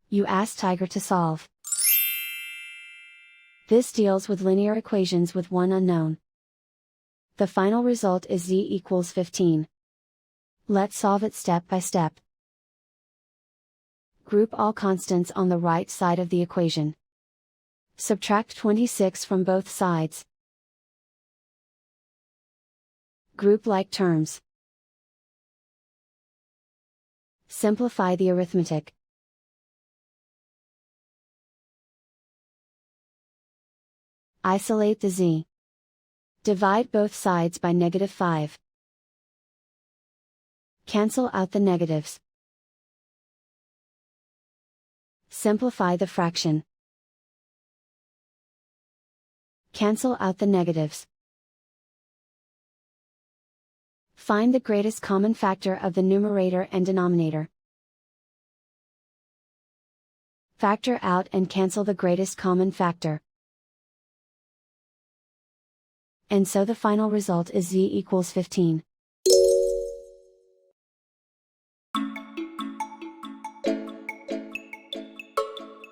You ask Tiger to solve. This deals with linear equations with one unknown. The final result is z equals 15. Let's solve it step by step. Group all constants on the right side of the equation. Subtract 26 from both sides. Group like terms. Simplify the arithmetic. Isolate the z. Divide both sides by -5. Cancel out the negatives. Simplify the fraction. Cancel out the negatives. Find the greatest common factor of the numerator and denominator. Factor out and cancel the greatest common factor. And so the final result is z equals 15.